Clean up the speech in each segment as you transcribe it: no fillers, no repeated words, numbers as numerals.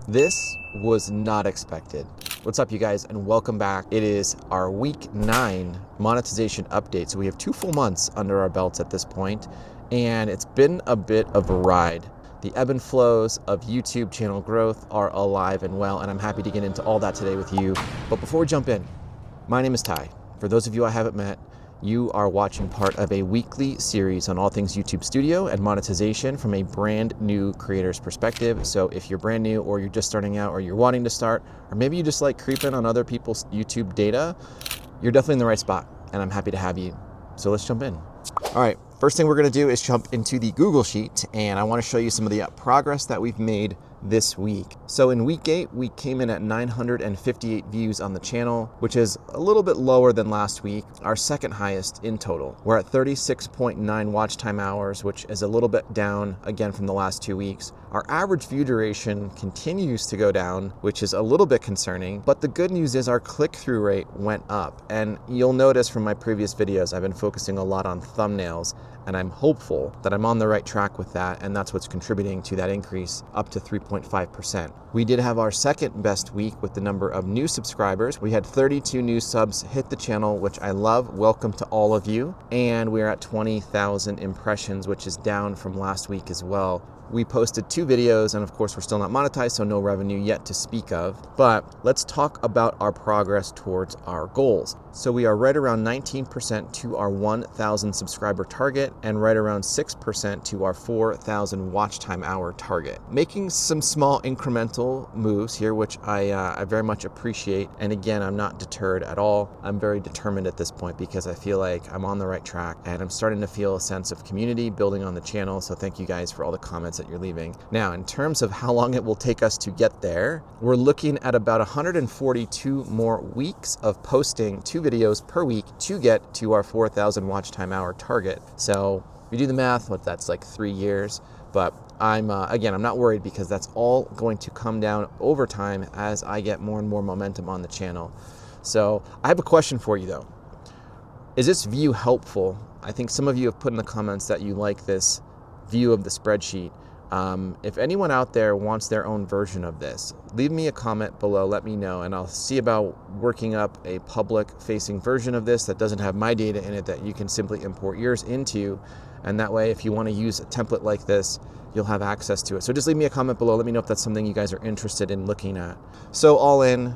This was not expected. What's up, you guys, and welcome back. It is our week 9 monetization update. So we have 2 full months under our belts at this point, and it's been a bit of a ride. The ebb and flows of YouTube channel growth are alive and well, and I'm happy to get into all that today with you. But before we jump in, my name is Ty. For those of you I haven't met, you are watching part of a weekly series on all things YouTube Studio and monetization from a brand new creator's perspective. So if you're brand new, or you're just starting out, or you're wanting to start, or maybe you just like creeping on other people's YouTube data, you're definitely in the right spot, and I'm happy to have you. So let's jump in. All right, first thing we're gonna do is jump into the Google Sheet, and I wanna show you some of the progress that we've made this week. So in week 8, we came in at 958 views on the channel, which is a little bit lower than last week, our second highest in total. We're at 36.9 watch time hours, which is a little bit down again from the last 2 weeks. Our average view duration continues to go down, which is a little bit concerning, but the good news is our click-through rate went up. And you'll notice from my previous videos, I've been focusing a lot on thumbnails, and I'm hopeful that I'm on the right track with that, and that's what's contributing to that increase up to 3.5%. We did have our second best week with the number of new subscribers. We had 32 new subs hit the channel, which I love. Welcome to all of you. And we're at 20,000 impressions, which is down from last week as well. We posted 2 videos, and of course we're still not monetized, so no revenue yet to speak of. But let's talk about our progress towards our goals. So we are right around 19% to our 1,000 subscriber target, and right around 6% to our 4,000 watch time hour target. Making some small incremental moves here, which I very much appreciate. And again, I'm not deterred at all. I'm very determined at this point because I feel like I'm on the right track, and I'm starting to feel a sense of community building on the channel. So thank you guys for all the comments that you're leaving. Now, in terms of how long it will take us to get there, we're looking at about 142 more weeks of posting 2 videos per week to get to our 4,000 watch time hour target. So if you do the math, that's like 3 years. But I'm not worried, because that's all going to come down over time as I get more and more momentum on the channel. So I have a question for you though. Is this view helpful? I think some of you have put in the comments that you like this view of the spreadsheet. If anyone out there wants their own version of this, leave me a comment below, let me know, and I'll see about working up a public facing version of this that doesn't have my data in it, that you can simply import yours into. And that way, if you want to use a template like this, you'll have access to it. So just leave me a comment below, let me know if that's something you guys are interested in looking at. So all in,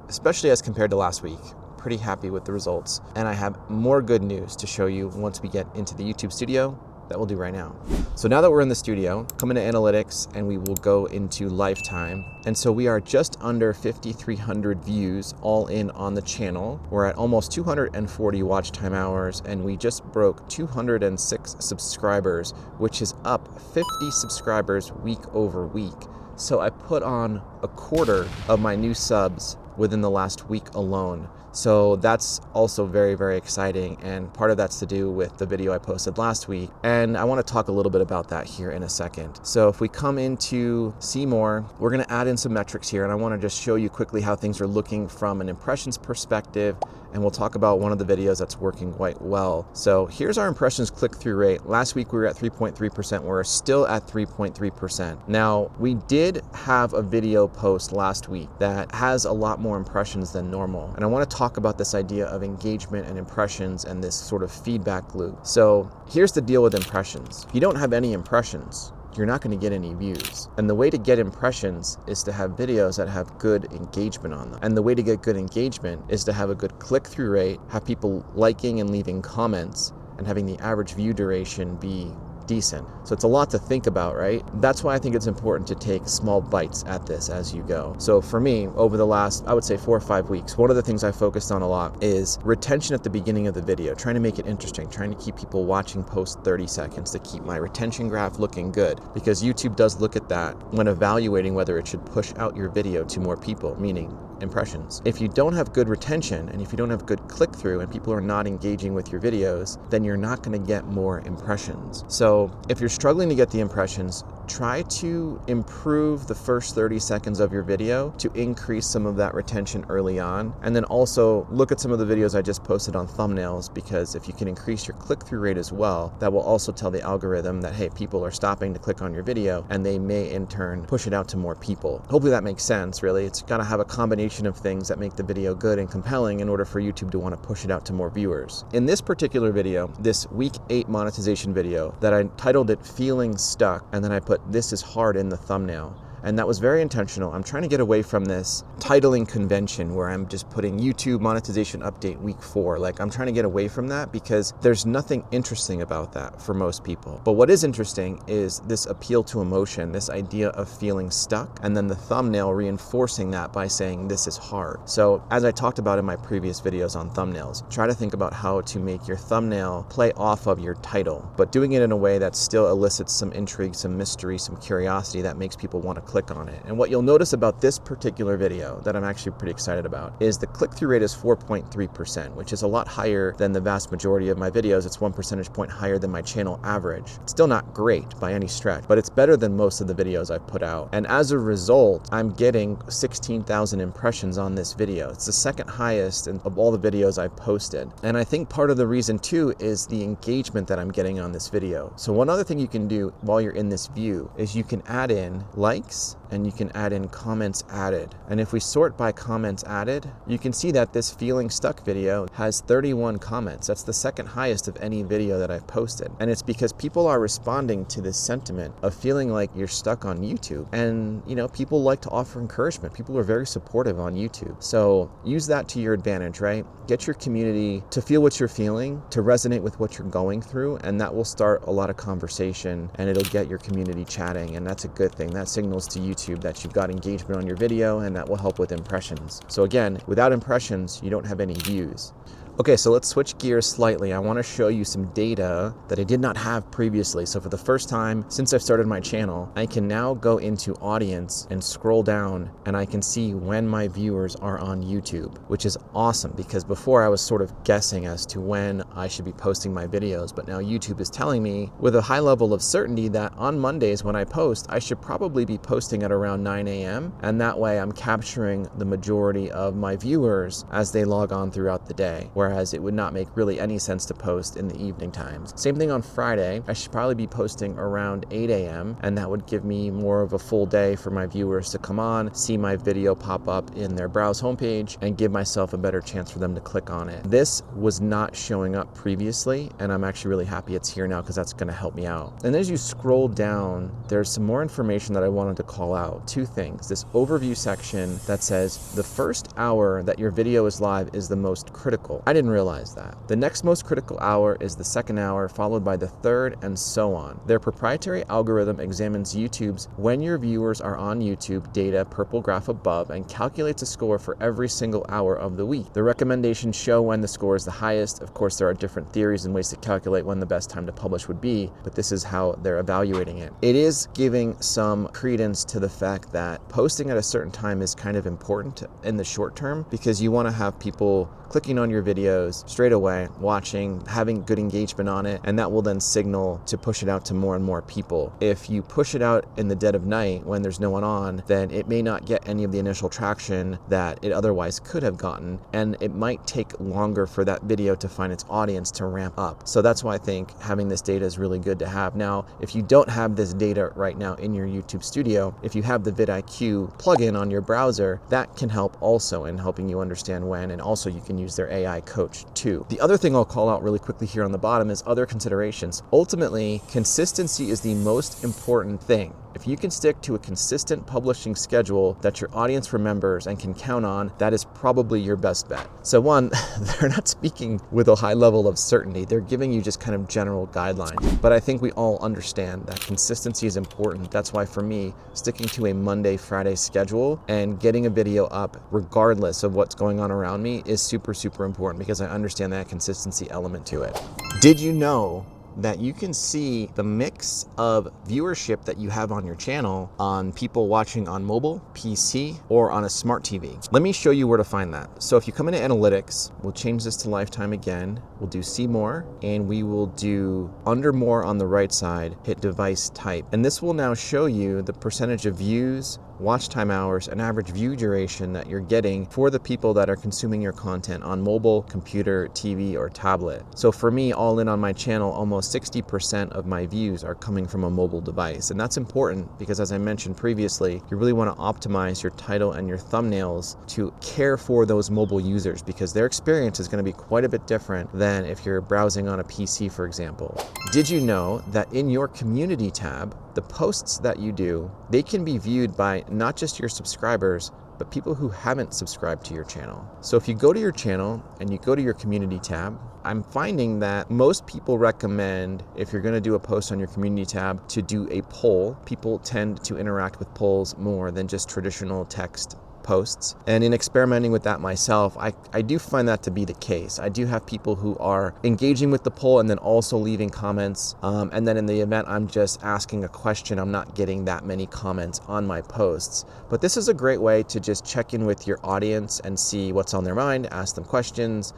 especially as compared to last week, pretty happy with the results. And I have more good news to show you once we get into the YouTube Studio that we'll do right now. So now that we're in the studio, come into analytics, and we will go into lifetime. And so we are just under 5,300 views all in on the channel. We're at almost 240 watch time hours, and we just broke 206 subscribers, which is up 50 subscribers week over week. So I put on a quarter of my new subs within the last week alone. So that's also very, very exciting, and part of that's to do with the video I posted last week, and I want to talk a little bit about that here in a second. So if we come into see more, we're going to add in some metrics here, and I want to just show you quickly how things are looking from an impressions perspective, and we'll talk about one of the videos that's working quite well. So here's our impressions click-through rate. Last week we were at 3.3%. We're still at 3.3%. Now, we did have a video post last week that has a lot more impressions than normal, and I want to talk about this idea of engagement and impressions and this sort of feedback loop. So here's the deal with impressions. If you don't have any impressions, you're not going to get any views. And the way to get impressions is to have videos that have good engagement on them. And the way to get good engagement is to have a good click-through rate, have people liking and leaving comments, and having the average view duration be decent. So it's a lot to think about, right? That's why I think it's important to take small bites at this as you go. So for me, over the last, I would say 4 or 5 weeks, one of the things I focused on a lot is retention at the beginning of the video, trying to make it interesting, trying to keep people watching post 30 seconds to keep my retention graph looking good, because YouTube does look at that when evaluating whether it should push out your video to more people, meaning impressions. If you don't have good retention, and if you don't have good click-through, and people are not engaging with your videos, then you're not going to get more impressions. So if you're struggling to get the impressions, try to improve the first 30 seconds of your video to increase some of that retention early on. And then also look at some of the videos I just posted on thumbnails, because if you can increase your click-through rate as well, that will also tell the algorithm that, hey, people are stopping to click on your video, and they may in turn push it out to more people. Hopefully that makes sense, really. It's got to have a combination of things that make the video good and compelling in order for YouTube to want to push it out to more viewers. In this particular video, this week 8 monetization video that I titled it Feeling Stuck, and then I put "This is hard" in the thumbnail. And that was very intentional. I'm trying to get away from this titling convention where I'm just putting YouTube monetization update week 4. Like, I'm trying to get away from that because there's nothing interesting about that for most people. But what is interesting is this appeal to emotion, this idea of feeling stuck, and then the thumbnail reinforcing that by saying this is hard. So as I talked about in my previous videos on thumbnails, try to think about how to make your thumbnail play off of your title, but doing it in a way that still elicits some intrigue, some mystery, some curiosity that makes people want to click on it. And what you'll notice about this particular video that I'm actually pretty excited about is the click-through rate is 4.3%, which is a lot higher than the vast majority of my videos. It's 1 percentage point higher than my channel average. It's still not great by any stretch, but it's better than most of the videos I've put out. And as a result, I'm getting 16,000 impressions on this video. It's the second highest of all the videos I've posted. And I think part of the reason too is the engagement that I'm getting on this video. So one other thing you can do while you're in this view is you can add in likes, and you can add in comments added. And if we sort by comments added, you can see that this Feeling Stuck video has 31 comments. That's the second highest of any video that I've posted. And it's because people are responding to this sentiment of feeling like you're stuck on YouTube. And, you know, people like to offer encouragement. People are very supportive on YouTube. So use that to your advantage, right? Get your community to feel what you're feeling, to resonate with what you're going through, and that will start a lot of conversation, and it'll get your community chatting, and that's a good thing. That signals to YouTube that you've got engagement on your video, and that will help with impressions. So again, without impressions, you don't have any views. Okay, so let's switch gears slightly. I want to show you some data that I did not have previously. So for the first time since I've started my channel, I can now go into audience and scroll down, and I can see when my viewers are on YouTube, which is awesome because before I was sort of guessing as to when I should be posting my videos, but now YouTube is telling me with a high level of certainty that on Mondays when I post, I should probably be posting at around 9 a.m. And that way I'm capturing the majority of my viewers as they log on throughout the day. Whereas it would not make really any sense to post in the evening times. Same thing on Friday. I should probably be posting around 8 a.m. and that would give me more of a full day for my viewers to come on, see my video pop up in their browse homepage, and give myself a better chance for them to click on it. This was not showing up previously, and I'm actually really happy it's here now because that's going to help me out. And as you scroll down, there's some more information that I wanted to call out. 2 things. This overview section that says the first hour that your video is live is the most critical. I didn't realize that. The next most critical hour is the second hour, followed by the third, and so on. Their proprietary algorithm examines YouTube's when your viewers are on YouTube data, purple graph above, and calculates a score for every single hour of the week. The recommendations show when the score is the highest. Of course, there are different theories and ways to calculate when the best time to publish would be, but this is how they're evaluating it. It is giving some credence to the fact that posting at a certain time is kind of important in the short term because you want to have people clicking on your videos straight away, watching, having good engagement on it, and that will then signal to push it out to more and more people. If you push it out in the dead of night when there's no one on, then it may not get any of the initial traction that it otherwise could have gotten, and it might take longer for that video to find its audience to ramp up. So that's why I think having this data is really good to have. Now, if you don't have this data right now in your YouTube studio, if you have the vidIQ plugin on your browser, that can help also in helping you understand when, and also you can use their AI coach too. The other thing I'll call out really quickly here on the bottom is other considerations. Ultimately, consistency is the most important thing. If you can stick to a consistent publishing schedule that your audience remembers and can count on, that is probably your best bet. So one, they're not speaking with a high level of certainty. They're giving you just kind of general guidelines. But I think we all understand that consistency is important. That's why for me, sticking to a Monday, Friday schedule and getting a video up regardless of what's going on around me is super, super important because I understand that consistency element to it. Did you know that you can see the mix of viewership that you have on your channel on people watching on mobile, PC, or on a smart TV. Let me show you where to find that. So if you come into analytics, we'll change this to lifetime again. We'll do see more, and we will do under more on the right side, hit device type. And this will now show you the percentage of views, watch time hours, and average view duration that you're getting for the people that are consuming your content on mobile, computer, TV, or tablet. So for me, all in on my channel, almost 60% of my views are coming from a mobile device. And that's important because, as I mentioned previously, you really want to optimize your title and your thumbnails to care for those mobile users, because their experience is going to be quite a bit different than if you're browsing on a PC, for example. Did you know that in your community tab, the posts that you do, they can be viewed by not just your subscribers, but people who haven't subscribed to your channel? So if you go to your channel and you go to your community tab, I'm finding that most people recommend, if you're going to do a post on your community tab, to do a poll. People tend to interact with polls more than just traditional text posts. And in experimenting with that myself, I do find that to be the case. I do have people who are engaging with the poll and then also leaving comments. And then in the event I'm just asking a question, I'm not getting that many comments on my posts. But this is a great way to just check in with your audience and see what's on their mind, ask them questions,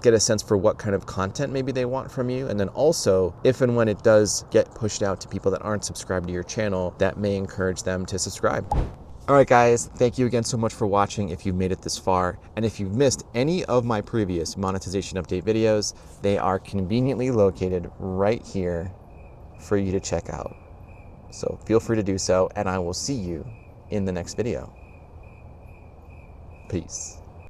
get a sense for what kind of content maybe they want from you. And then also, if and when it does get pushed out to people that aren't subscribed to your channel, that may encourage them to subscribe. All right, guys, thank you again so much for watching if you've made it this far. And if you've missed any of my previous monetization update videos, they are conveniently located right here for you to check out. So feel free to do so, and I will see you in the next video. Peace.